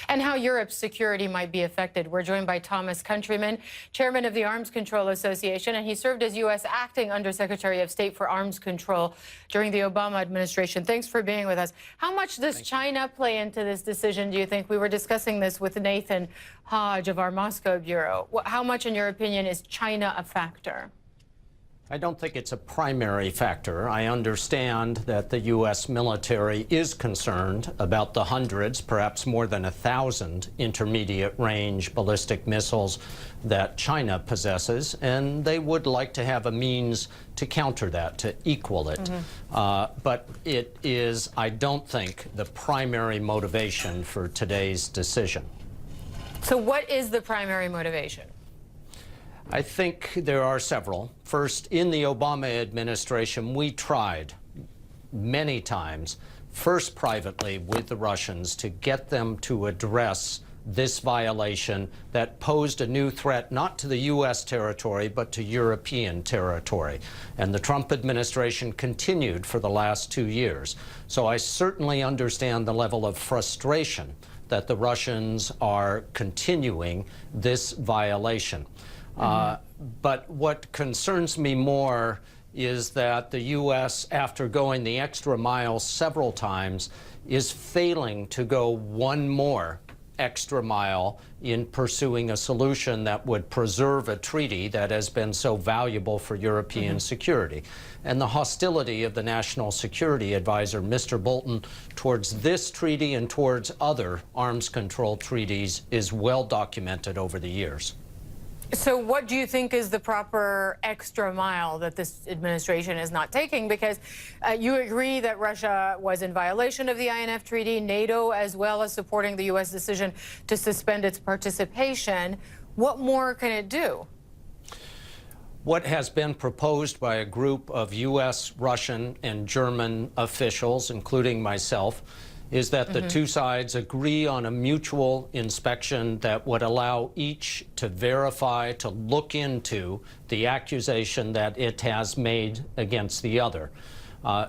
and how Europe's security might be affected. We're joined by Thomas Countryman, chairman of the Arms Control Association, and he served as U.S. Acting Undersecretary of State for Arms Control during the Obama administration. Thanks for being with us. How much does China play into this decision, do you think? We were discussing this with Nathan Hodge of our Moscow Bureau. How much, in your opinion, is China a factor? I don't think it's a primary factor. I understand that the U.S. military is concerned about the hundreds, perhaps more than 1,000 intermediate-range ballistic missiles that China possesses, and they would like to have a means to counter that, to equal it. But it is, I don't think, the primary motivation for today's decision. So what is the primary motivation? I think there are several. First, in the Obama administration, we tried many times, first privately with the Russians, to get them to address this violation that posed a new threat not to the U.S. territory, but to European territory. And the Trump administration continued for the last 2 years. So I certainly understand the level of frustration that the Russians are continuing this violation. But what concerns me more is that the U.S., after going the extra mile several times, is failing to go one more extra mile in pursuing a solution that would preserve a treaty that has been so valuable for European security. And the hostility of the National Security Advisor, Mr. Bolton, towards this treaty and towards other arms control treaties is well documented over the years. So what do you think is the proper extra mile that this administration is not taking? Because you agree that Russia was in violation of the INF Treaty, NATO as well as supporting the U.S. decision to suspend its participation. What more can it do? What has been proposed by a group of U.S., Russian, and German officials, including myself, is that the two sides agree on a mutual inspection that would allow each to verify, to look into the accusation that it has made against the other.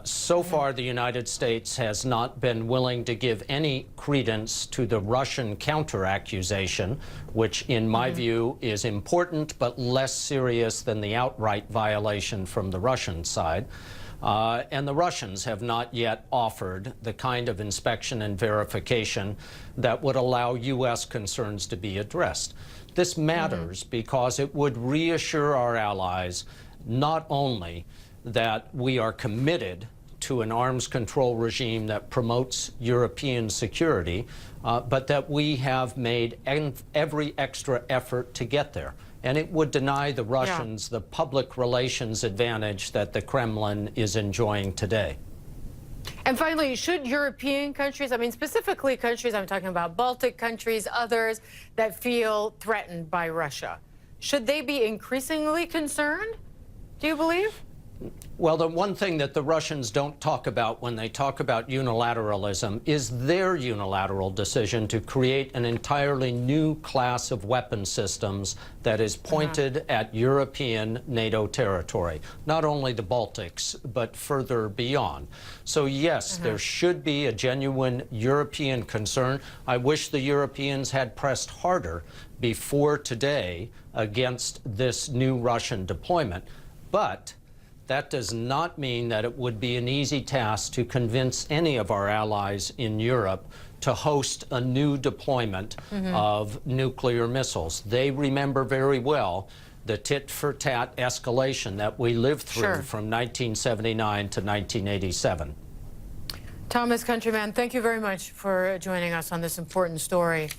So far, the United States has not been willing to give any credence to the Russian counter-accusation, which, in my view, is important but less serious than the outright violation from the Russian side. And the Russians have not yet offered the kind of inspection and verification that would allow U.S. concerns to be addressed. This matters because it would reassure our allies not only that we are committed to an arms control regime that promotes European security, but that we have made every extra effort to get there. And it would deny the Russians the public relations advantage that the Kremlin is enjoying today. And finally, should European countries, I mean specifically countries, I'm talking about Baltic countries, others that feel threatened by Russia, should they be increasingly concerned, do you believe? Well, the one thing that the Russians don't talk about when they talk about unilateralism is their unilateral decision to create an entirely new class of weapon systems that is pointed at European NATO territory, not only the Baltics, but further beyond. So yes, there should be a genuine European concern. I wish the Europeans had pressed harder before today against this new Russian deployment, but that does not mean that it would be an easy task to convince any of our allies in Europe to host a new deployment of nuclear missiles. They remember very well the tit-for-tat escalation that we lived through from 1979 to 1987. Thomas Countryman, thank you very much for joining us on this important story.